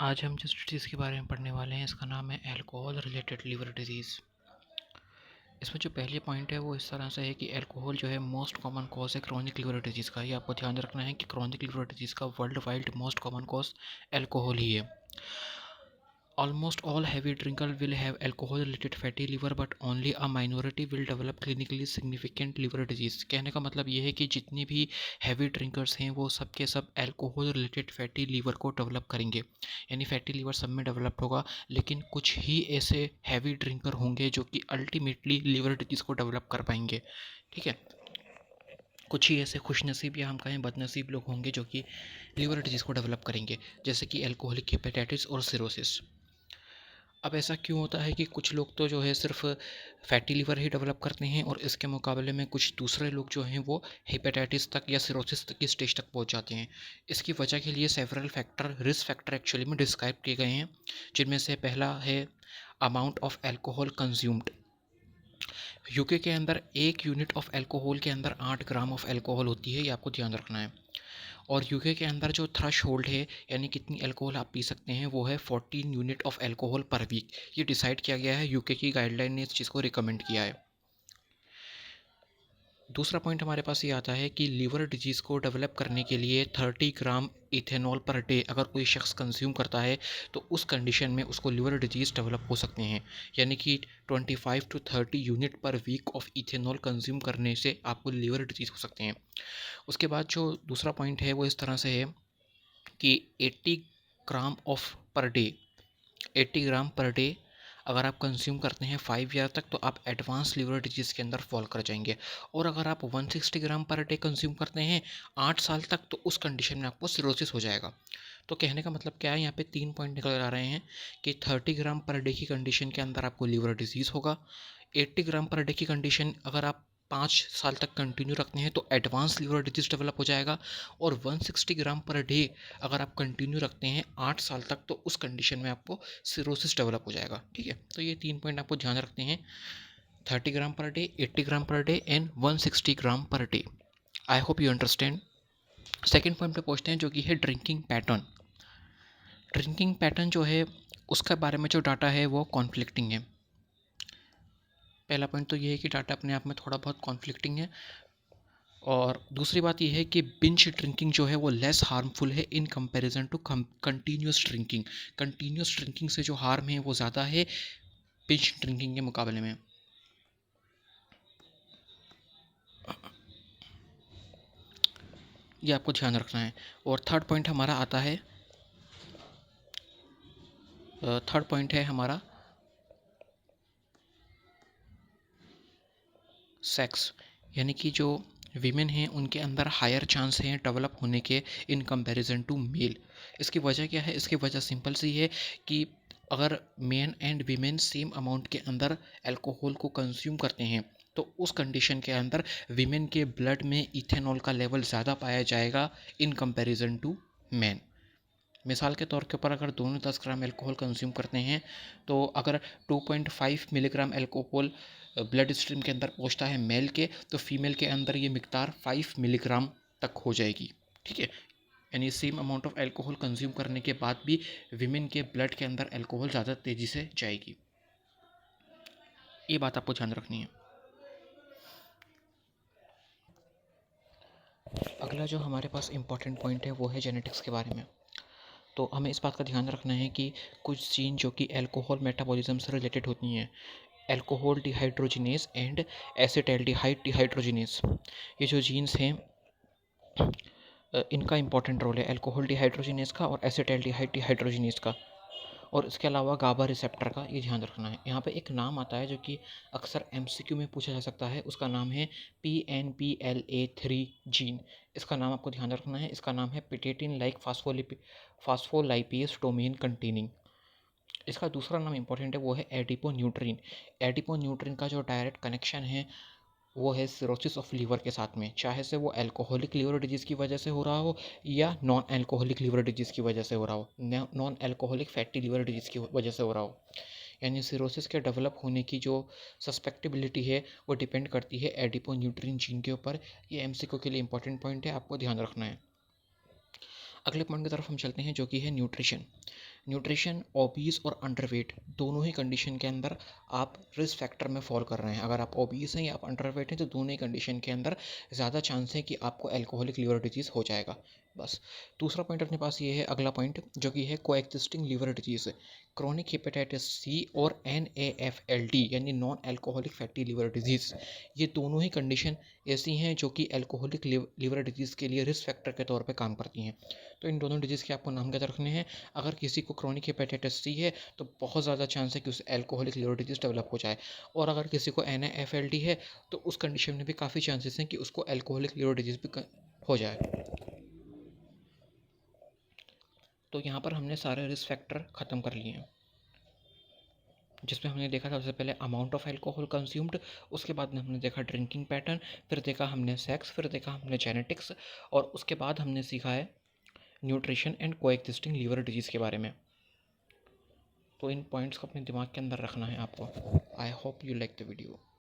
आज हम जिस डिजीज़ के बारे में पढ़ने वाले हैं इसका नाम है अल्कोहल रिलेटेड लिवर डिजीज़। इसमें जो पहले पॉइंट है वो इस तरह से है कि अल्कोहल जो है मोस्ट कॉमन कॉज है क्रोनिक लिवर डिजीज़ का। ये आपको ध्यान रखना है कि क्रोनिक लिवर डिजीज़ का worldwide most common cause alcohol ही है। Almost all heavy drinkers will have alcohol-related fatty liver, but only a minority will develop clinically significant liver disease। कहने का मतलब ये है कि जितनी भी हैवी ड्रिंकर्स हैं वो सब के सब अल्कोहल रिलेटेड फैटी लीवर को डेवलप करेंगे, यानी फैटी लीवर सब में डेवलप होगा, लेकिन कुछ ही ऐसे हैवी ड्रिंकर होंगे जो कि अल्टीमेटली लिवर डिजीज़ को डेवलप कर पाएंगे। ठीक है, कुछ ही ऐसे खुशनसीब या हम कहें बदनसीब लोग होंगे जो कि लिवर डिजीज़ को डेवलप करेंगे, जैसे कि अल्कोहलिक हेपेटाइटिस और सिरोसिस। अब ऐसा क्यों होता है कि कुछ लोग तो जो है सिर्फ फैटी लिवर ही डेवलप करते हैं और इसके मुकाबले में कुछ दूसरे लोग जो हैं वो हेपेटाइटिस तक या सिरोसिस तक की स्टेज तक पहुंच जाते हैं। इसकी वजह के लिए several factor, risk factor actually में डिस्क्राइब किए गए हैं, जिनमें से पहला है amount of alcohol consumed. UK के अंदर 1 यूनिट ऑफ एल्कोहल के अंदर 8 ग्राम ऑफ एल्कोहल होती है, ये आपको ध्यान रखना है। और यूके के अंदर जो थ्रेश होल्ड है, यानी कितनी अल्कोहल आप पी सकते हैं, वो है 14 unit of alcohol per week. ये डिसाइड किया गया है, यूके की गाइडलाइन ने इस चीज़ को रिकमेंड किया है। दूसरा पॉइंट हमारे पास ये आता है कि लीवर डिजीज़ को डेवलप करने के लिए 30 ग्राम इथेनॉल पर डे अगर कोई शख्स कंज्यूम करता है तो उस कंडीशन में उसको लिवर डिजीज़ डेवलप हो सकते हैं, यानी कि 25 to 30 unit per week of ethanol consume करने से आपको लिवर डिजीज़ हो सकते हैं। उसके बाद जो दूसरा पॉइंट है वो इस तरह से है कि 80 gram of per day 80 gram per day अगर आप कंज्यूम करते हैं 5 ईयर तक तो आप एडवांस लिवर डिजीज़ के अंदर फॉल कर जाएंगे। और अगर आप 160 ग्राम पर डे कंज्यूम करते हैं 8 साल तक तो उस कंडीशन में आपको सिरोसिस हो जाएगा। तो कहने का मतलब क्या है, यहाँ पे 3 पॉइंट निकल आ रहे हैं कि 30 ग्राम पर डे की कंडीशन के अंदर आपको लिवर डिजीज़ होगा, 80 ग्राम पर डे की कंडीशन अगर आप 5 साल तक कंटिन्यू रखते हैं तो एडवांस लिवर डिजीज़ डेवलप हो जाएगा, और 160 ग्राम पर डे अगर आप कंटिन्यू रखते हैं 8 साल तक तो उस कंडीशन में आपको सिरोसिस डेवलप हो जाएगा। ठीक है, तो ये 3 पॉइंट आपको ध्यान रखते हैं, 30 ग्राम per day, 80 gram per day and 160 gram per day. I hope you understand. Second point पे पहुँचते हैं जो कि है ड्रिंकिंग पैटर्न। ड्रिंकिंग पैटर्न जो है उसके बारे में जो डाटा है वो कॉन्फ्लिक्टिंग है। पहला पॉइंट तो ये है कि डाटा अपने आप में थोड़ा बहुत कॉन्फ्लिक्टिंग है, और दूसरी बात यह है कि बिंज ड्रिंकिंग जो है वो लेस हार्मफुल है in comparison to continuous drinking. Continuous drinking से जो हार्म है वो ज़्यादा है बिंज ड्रिंकिंग के मुकाबले में। ये आपको ध्यान रखना है। और थर्ड पॉइंट हमारा आता है, थर्ड पॉइंट है हमारा सेक्स, यानी कि जो वीमेन हैं उनके अंदर हायर चांस हैं डेवलप होने के इन कंपैरिजन टू मेल। इसकी वजह क्या है? इसकी वजह सिंपल सी है कि अगर main and women same amount के अंदर अल्कोहल को कंज्यूम करते हैं तो उस कंडीशन के अंदर वीमेन के ब्लड में इथेनॉल का लेवल ज़्यादा पाया जाएगा इन कंपैरिजन टू मैन। मिसाल के तौर के ऊपर अगर दोनों 10 ग्राम अल्कोहल कंज्यूम करते हैं तो अगर 2.5 मिलीग्राम अल्कोहल ब्लड स्ट्रीम के अंदर पहुंचता है मेल के, तो फीमेल के अंदर ये मिकदार 5 मिलीग्राम तक हो जाएगी। ठीक है, यानी same amount of alcohol consume करने के बाद भी विमेन के ब्लड के अंदर अल्कोहल ज़्यादा तेज़ी से जाएगी। ये बात आपको ध्यान रखनी है। अगला जो हमारे पास इंपॉर्टेंट पॉइंट है वो है जेनेटिक्स के बारे में। तो हमें इस बात का ध्यान रखना है कि कुछ जीन जो कि अल्कोहल मेटाबॉलिज्म से रिलेटेड होती हैं, alcohol dehydrogenase and acetaldehyde dehydrogenase, ये जो जीन्स हैं इनका इंपॉर्टेंट रोल है, अल्कोहल डिहाइड्रोजिनेज का और एसिटाल्डिहाइड डिहाइड्रोजिनेज का, और इसके अलावा गाबा रिसेप्टर का। ये ध्यान रखना है। यहाँ पे एक नाम आता है जो कि अक्सर एमसीक्यू में पूछा जा सकता है, उसका नाम है PNPLA3 जीन। इसका नाम आपको ध्यान रखना है। इसका नाम है पिटेटिन लाइक फास्फोलाइपेज डोमेन कंटेनिंग। इसका दूसरा नाम इंपॉर्टेंट है, वो है एडिपोन्यूट्रिन। एडिपोन्यूट्रिन का जो डायरेक्ट कनेक्शन है वो है सिरोसिस ऑफ लीवर के साथ में, चाहे से वो अल्कोहलिक लीवर डिजीज़ की वजह से हो रहा हो या नॉन अल्कोहलिक लीवर डिजीज़ की वजह से हो रहा हो, non alcoholic fatty liver disease की वजह से हो रहा हो। यानी सिरोसिस के डेवलप होने की जो सस्पेक्टेबिलिटी है वो डिपेंड करती है एडिपोन्यूट्रिन जीन के ऊपर। ये एमसीक्यू के लिए इंपॉर्टेंट पॉइंट है, आपको ध्यान रखना है। अगले पॉइंट की तरफ हम चलते हैं, जो कि है न्यूट्रिशन। न्यूट्रिशन, ओबीस और अंडरवेट दोनों ही कंडीशन के अंदर आप रिस्क फैक्टर में फॉल कर रहे हैं। अगर आप ओबीस हैं या आप अंडरवेट हैं तो दोनों ही कंडीशन के अंदर ज़्यादा चांस है कि आपको एल्कोहलिक लिवर डिजीज़ हो जाएगा। बस दूसरा पॉइंट अपने पास ये है, अगला पॉइंट, जो कि है coexisting liver disease. Chronic hepatitis C और NAFLD यानी non alcoholic fatty liver disease, ये दोनों ही कंडीशन ऐसी हैं जो कि एल्कोहलिक लिवर डिजीज़ के लिए रिस्क फैक्टर के तौर पे काम करती हैं। तो इन दोनों डिजीज़ के आपको नाम क्या रखने हैं। अगर किसी को क्रोनिक हेपेटाइटिस सी है तो बहुत ज़्यादा चांस है कि उसे एल्कोहलिक लिवर डिजीज़ डेवलप हो जाए, और अगर किसी को NAFLD है तो उस कंडीशन में भी काफ़ी चांसेस हैं कि उसको एल्कोहलिक लिवर डिजीज़ भी हो जाए। तो यहाँ पर हमने सारे रिस्क फैक्टर ख़त्म कर लिए हैं, जिसमें हमने देखा था सबसे पहले अमाउंट ऑफ एल्कोहल कंज्यूम्ड, उसके बाद हमने देखा ड्रिंकिंग पैटर्न, फिर देखा हमने सेक्स, फिर देखा हमने जेनेटिक्स, और उसके बाद हमने सीखा है न्यूट्रिशन एंड कोएग्जिस्टिंग लिवर डिजीज़ के बारे में। तो इन पॉइंट्स को अपने दिमाग के अंदर रखना है आपको। I hope you like the video.